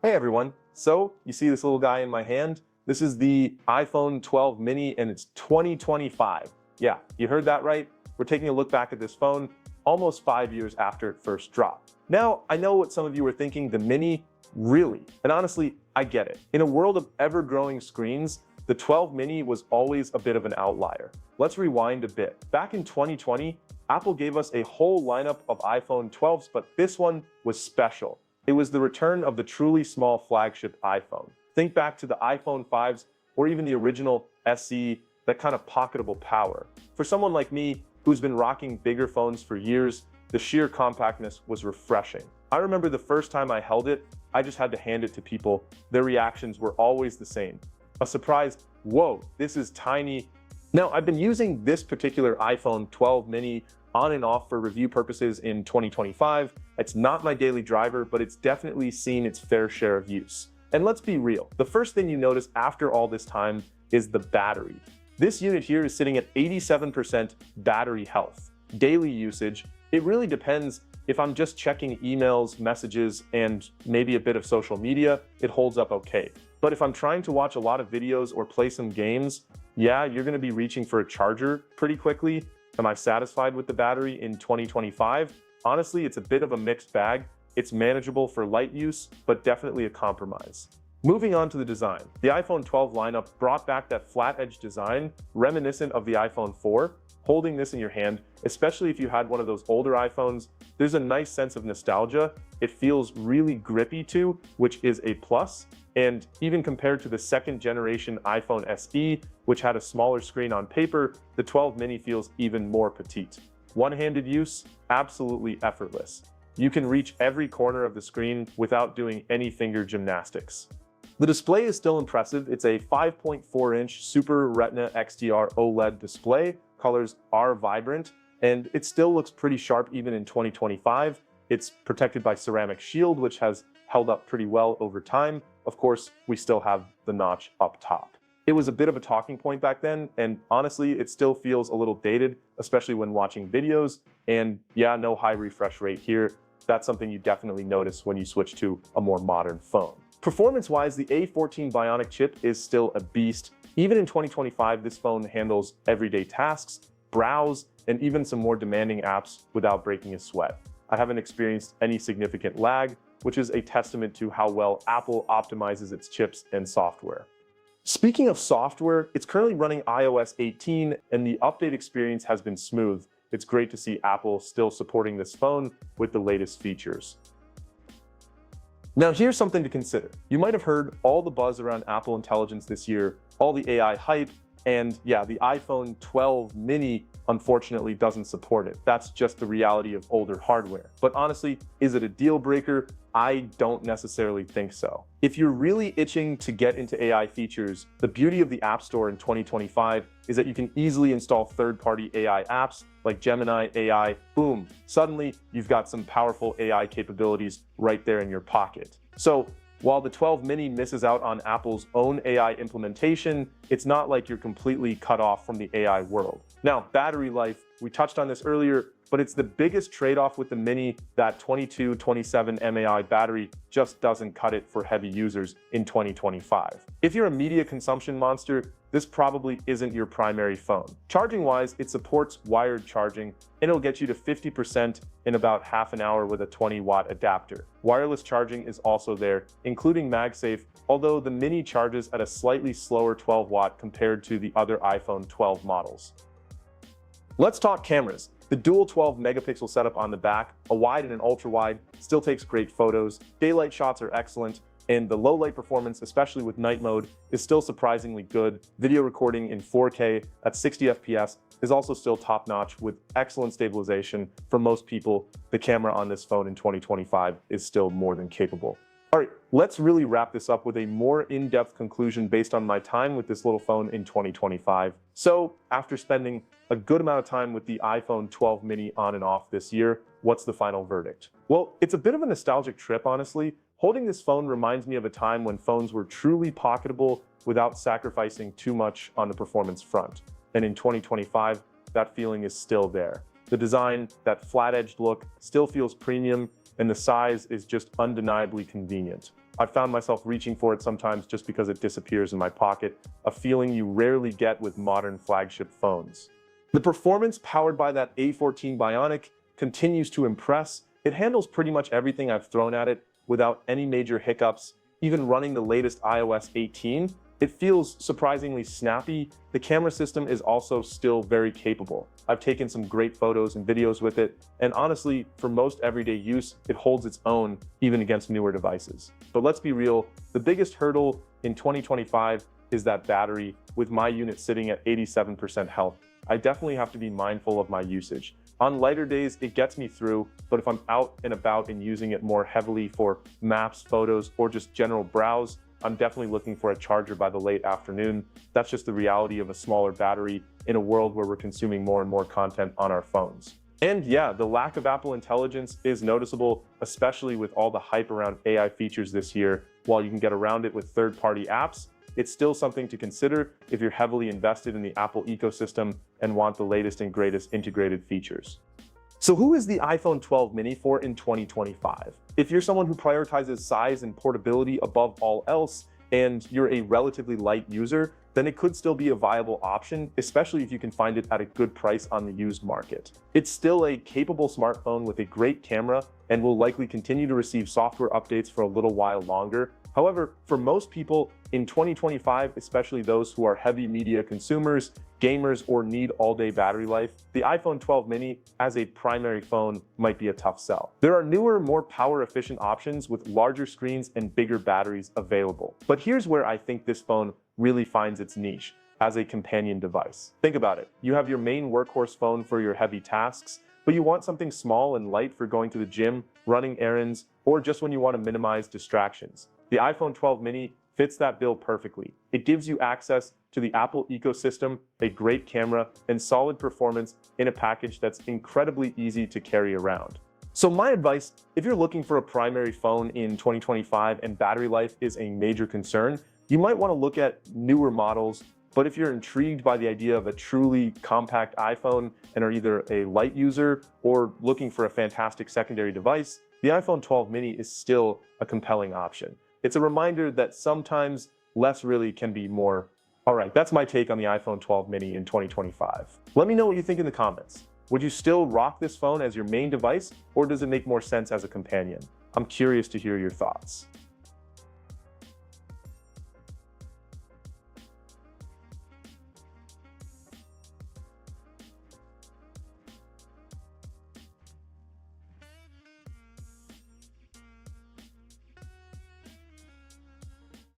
Hey everyone, so you see this little guy in my hand? This is the iPhone 12 mini and it's 2025. Yeah, you heard that right. We're taking a look back at this phone almost 5 years after it first dropped. Now, I know what some of you were thinking, the mini? Really? And honestly, I get it. In a world of ever-growing screens, the 12 mini was always a bit of an outlier. Let's rewind a bit. Back in 2020, Apple gave us a whole lineup of iPhone 12s, but this one was special. It was the return of the truly small flagship iPhone. Think back to the iPhone 5s or even the original SE, that kind of pocketable power. For someone like me, who's been rocking bigger phones for years, the sheer compactness was refreshing. I remember the first time I held it, I just had to hand it to people. Their reactions were always the same. A surprised, whoa, this is tiny. Now, I've been using this particular iPhone 12 mini on and off for review purposes in 2025. It's not my daily driver, but it's definitely seen its fair share of use. And let's be real, the first thing you notice after all this time is the battery. This unit here is sitting at 87% battery health. Daily usage, it really depends. If I'm just checking emails, messages, and maybe a bit of social media, it holds up okay. But if I'm trying to watch a lot of videos or play some games, yeah, you're gonna be reaching for a charger pretty quickly. Am I satisfied with the battery in 2025? Honestly, it's a bit of a mixed bag. It's manageable for light use, but definitely a compromise. Moving on to the design. The iPhone 12 lineup brought back that flat edge design, reminiscent of the iPhone 4. Holding this in your hand, especially if you had one of those older iPhones, there's a nice sense of nostalgia. It feels really grippy too, which is a plus. And even compared to the second generation iPhone SE, which had a smaller screen on paper, the 12 mini feels even more petite. One-handed use, absolutely effortless. You can reach every corner of the screen without doing any finger gymnastics. The display is still impressive. It's a 5.4-inch Super Retina XDR OLED display. Colors are vibrant, and it still looks pretty sharp even in 2025. It's protected by ceramic shield, which has held up pretty well over time. Of course, we still have the notch up top. It was a bit of a talking point back then, and honestly, it still feels a little dated, especially when watching videos. And yeah, no high refresh rate here. That's something you definitely notice when you switch to a more modern phone. Performance-wise, the A14 Bionic chip is still a beast. Even in 2025, this phone handles everyday tasks, browse, and even some more demanding apps without breaking a sweat. I haven't experienced any significant lag, which is a testament to how well Apple optimizes its chips and software. Speaking of software, it's currently running iOS 18, and the update experience has been smooth. It's great to see Apple still supporting this phone with the latest features. Now here's something to consider. You might have heard all the buzz around Apple Intelligence this year, all the AI hype, and yeah, the iPhone 12 mini unfortunately doesn't support it. That's just the reality of older hardware. But honestly, is it a deal breaker? I don't necessarily think so. If you're really itching to get into AI features, the beauty of the App Store in 2025 is that you can easily install third-party AI apps like Gemini AI. Boom, suddenly you've got some powerful AI capabilities right there in your pocket. So while the 12 mini misses out on Apple's own AI implementation, it's not like you're completely cut off from the AI world. Now, battery life, we touched on this earlier, but it's the biggest trade-off with the mini. That 22-27 mAh battery just doesn't cut it for heavy users in 2025. If you're a media consumption monster, this probably isn't your primary phone. Charging-wise, it supports wired charging, and it'll get you to 50% in about half an hour with a 20-watt adapter. Wireless charging is also there, including MagSafe, although the mini charges at a slightly slower 12-watt compared to the other iPhone 12 models. Let's talk cameras. The dual 12 megapixel setup on the back, a wide and an ultra wide, still takes great photos. Daylight shots are excellent, and the low light performance, especially with night mode, is still surprisingly good. Video recording in 4K at 60 FPS is also still top notch with excellent stabilization. For most people, the camera on this phone in 2025 is still more than capable. All right, let's really wrap this up with a more in-depth conclusion based on my time with this little phone in 2025. So, after spending a good amount of time with the iPhone 12 mini on and off this year, what's the final verdict? Well, it's a bit of a nostalgic trip, honestly. Holding this phone reminds me of a time when phones were truly pocketable without sacrificing too much on the performance front. And in 2025, that feeling is still there. The design, that flat-edged look, still feels premium, and the size is just undeniably convenient. I've found myself reaching for it sometimes just because it disappears in my pocket, a feeling you rarely get with modern flagship phones. The performance powered by that A14 Bionic continues to impress. It handles pretty much everything I've thrown at it without any major hiccups. Even running the latest iOS 18, it feels surprisingly snappy. The camera system is also still very capable. I've taken some great photos and videos with it, and honestly, for most everyday use, it holds its own even against newer devices. But let's be real, the biggest hurdle in 2025 is that battery, with my unit sitting at 87% health. I definitely have to be mindful of my usage. On lighter days, it gets me through, but if I'm out and about and using it more heavily for maps, photos, or just general browse, I'm definitely looking for a charger by the late afternoon. That's just the reality of a smaller battery in a world where we're consuming more and more content on our phones. And yeah, the lack of Apple Intelligence is noticeable, especially with all the hype around AI features this year. While you can get around it with third-party apps, it's still something to consider if you're heavily invested in the Apple ecosystem and want the latest and greatest integrated features. So who is the iPhone 12 mini for in 2025? If you're someone who prioritizes size and portability above all else, and you're a relatively light user, then it could still be a viable option, especially if you can find it at a good price on the used market. It's still a capable smartphone with a great camera and will likely continue to receive software updates for a little while longer. However, for most people in 2025, especially those who are heavy media consumers, gamers, or need all-day battery life, the iPhone 12 mini as a primary phone might be a tough sell. There are newer, more power-efficient options with larger screens and bigger batteries available. But here's where I think this phone really finds its niche as a companion device. Think about it. You have your main workhorse phone for your heavy tasks, but you want something small and light for going to the gym, running errands, or just when you want to minimize distractions. The iPhone 12 mini fits that bill perfectly. It gives you access to the Apple ecosystem, a great camera, and solid performance in a package that's incredibly easy to carry around. So my advice, if you're looking for a primary phone in 2025 and battery life is a major concern, you might want to look at newer models. But if you're intrigued by the idea of a truly compact iPhone and are either a light user or looking for a fantastic secondary device, the iPhone 12 mini is still a compelling option. It's a reminder that sometimes less really can be more. All right, that's my take on the iPhone 12 mini in 2025. Let me know what you think in the comments. Would you still rock this phone as your main device, or does it make more sense as a companion? I'm curious to hear your thoughts.